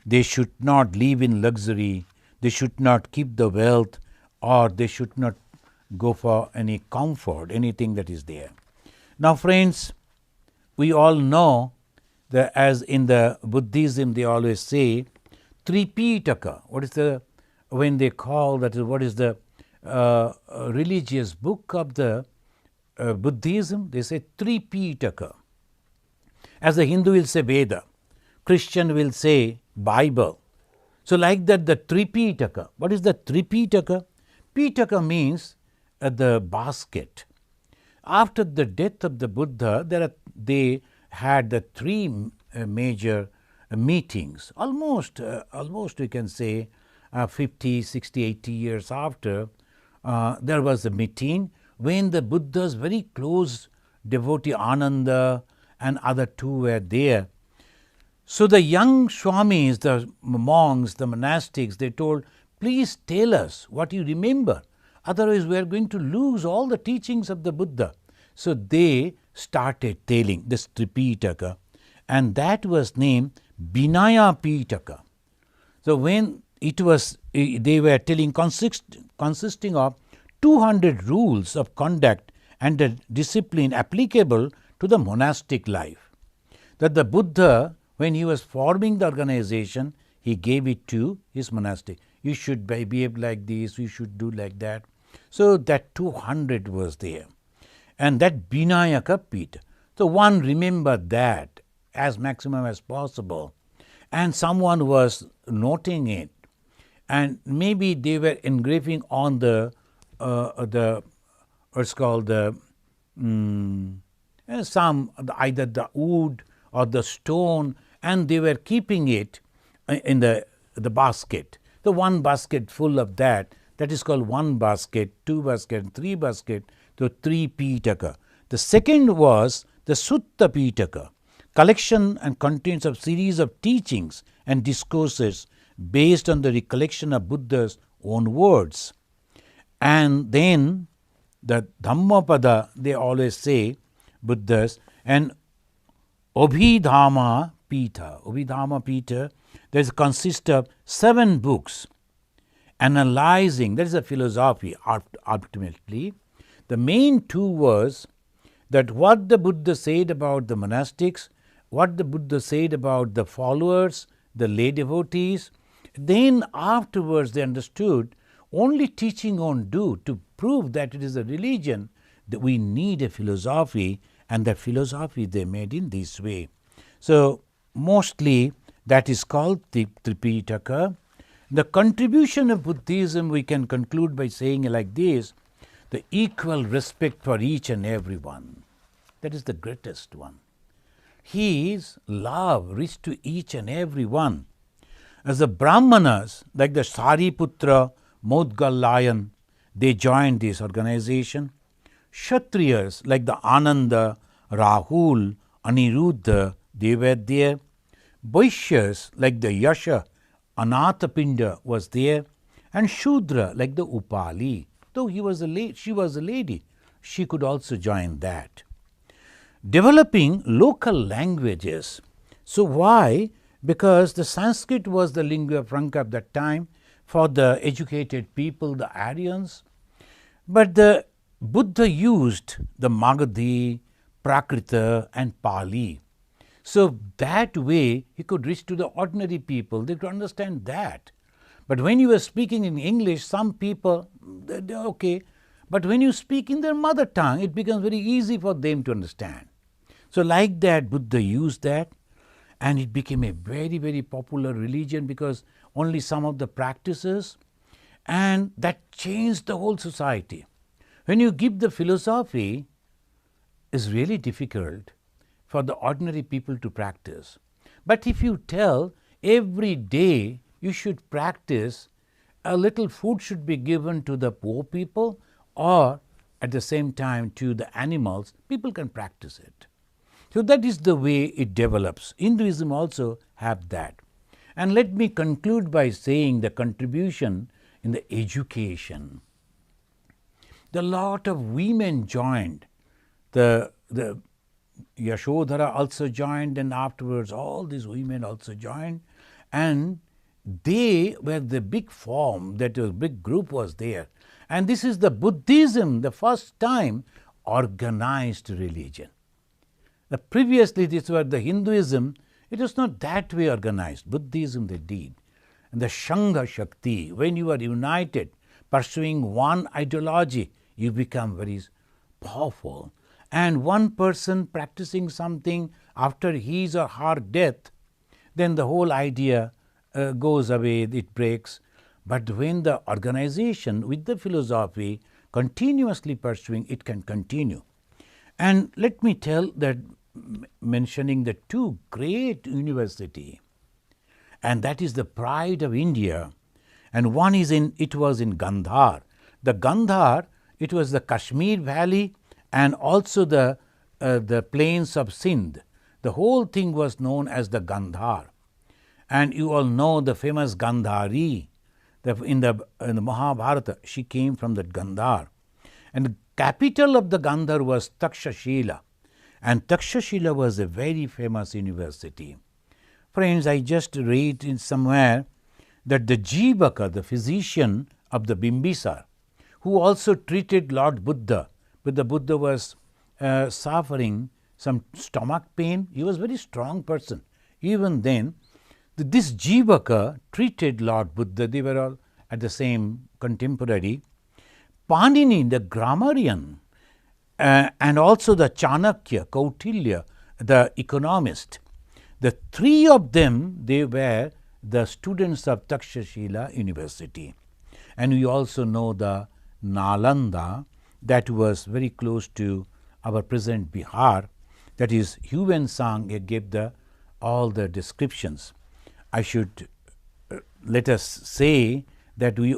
they should not live in luxury, they should not keep the wealth, or they should not go for any comfort, anything that is there. Now friends, we all know that as in the Buddhism they always say, Tripitaka, what is the, when they call that, what is the religious book of the Buddhism, they say Tripitaka. As the Hindu will say Veda, Christian will say Bible. So like that the Tripitaka. What is the Tripitaka? Pitaka means the basket. After the death of the Buddha, they had the three major meetings. Almost we can say 50, 60, 80 years after, there was a meeting when the Buddha's very close devotee Ananda and other two were there. So the young Swamis, the monks, the monastics, they told, please tell us what you remember. Otherwise we are going to lose all the teachings of the Buddha. So they started telling this Tripitaka, and that was named Vinaya Pitaka. So when it was, they were telling consisting of 200 rules of conduct and the discipline applicable to the monastic life. That the Buddha, when he was forming the organization, he gave it to his monastic. You should behave like this, you should do like that. So that 200 was there. And that Vinayaka Pita. So one remembered that as maximum as possible. And someone was noting it. And maybe they were engraving on the what's called the either the wood or the stone, and they were keeping it in the basket. The one basket full of that is called one basket, two basket, three basket, so three Pitaka. The second was the Sutta Pitaka, collection and contents of series of teachings and discourses based on the recollection of Buddha's own words. And then the Dhammapada, they always say, Buddhas, and Abhidhamma Pita. Abhidhamma Pita, that consists of 7 books analyzing, that is a philosophy ultimately. The main 2 was that what the Buddha said about the monastics, what the Buddha said about the followers, the lay devotees, then afterwards they understood only teaching won't do. To prove that it is a religion, that we need a philosophy, and that philosophy they made in this way. So mostly that is called the Tripitaka. The contribution of Buddhism we can conclude by saying like this: the equal respect for each and every one. That is the greatest one. His love reached to each and every one. As the Brahmanas, like the Sariputra, Modgalayan, they joined this organization. Kshatriyas, like the Ananda, Rahul, Aniruddha, they were there. Vaishyas, like the Yasha, Anathapinda was there. And Shudra, like the Upali, though she was a lady, she could also join that. Developing local languages. So why? Because the Sanskrit was the lingua franca of that time for the educated people, the Aryans. But the Buddha used the Magadhi, Prakrita and Pali. So that way he could reach to the ordinary people, they could understand that. But when you were speaking in English, some people, they're okay. But when you speak in their mother tongue, it becomes very easy for them to understand. So like that, Buddha used that, and it became a very, very popular religion because only some of the practices, and that changed the whole society. When you give the philosophy, it's really difficult for the ordinary people to practice. But if you tell every day you should practice, a little food should be given to the poor people, or at the same time to the animals, people can practice it. So that is the way it develops. Hinduism also have that. And let me conclude by saying the contribution in the education. The lot of women joined. The Yashodhara also joined, and afterwards all these women also joined, and they were the big form, that a big group was there. And this is the Buddhism, the first time organized religion. Previously this was the Hinduism, it was not that way organized. Buddhism they did. And the Shangha Shakti, when you are united, pursuing one ideology, you become very powerful. And one person practicing something after his or her death, then the whole idea goes away, it breaks. But when the organization with the philosophy continuously pursuing, it can continue. And let me tell that, mentioning the two great universities, and that is the pride of India, and one is it was in Gandhar. The Gandhar, it was the Kashmir Valley and also the plains of Sindh. The whole thing was known as the Gandhar. And you all know the famous Gandhari. In the Mahabharata, she came from that Gandhar. And the capital of the Gandhar was Takshashila. And Takshashila was a very famous university. Friends, I just read in somewhere that the Jivaka, the physician of the Bimbisar, who also treated Lord Buddha, but the Buddha was suffering some stomach pain. He was a very strong person. Even then, this Jivaka treated Lord Buddha. They were all at the same contemporary. Panini, the grammarian, and also the Chanakya, Kautilya, the economist. The three of them, they were the students of Takshashila University. And we also know the Nalanda, that was very close to our present Bihar. That is, Huan Sang gave all the descriptions. I should let us say that we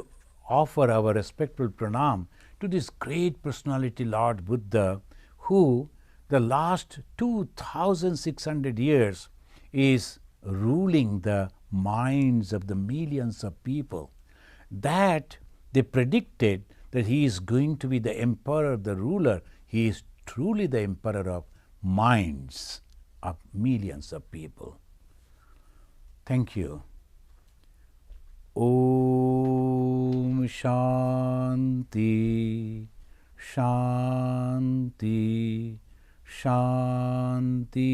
offer our respectful pranam to this great personality, Lord Buddha, who the last 2,600 years is ruling the minds of the millions of people. That they predicted that he is going to be the emperor, the ruler. He is truly the emperor of minds of millions of people. Thank you. Om Shanti, Shanti, Shanti.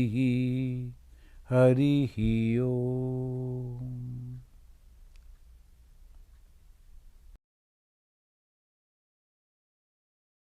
Harihi Om.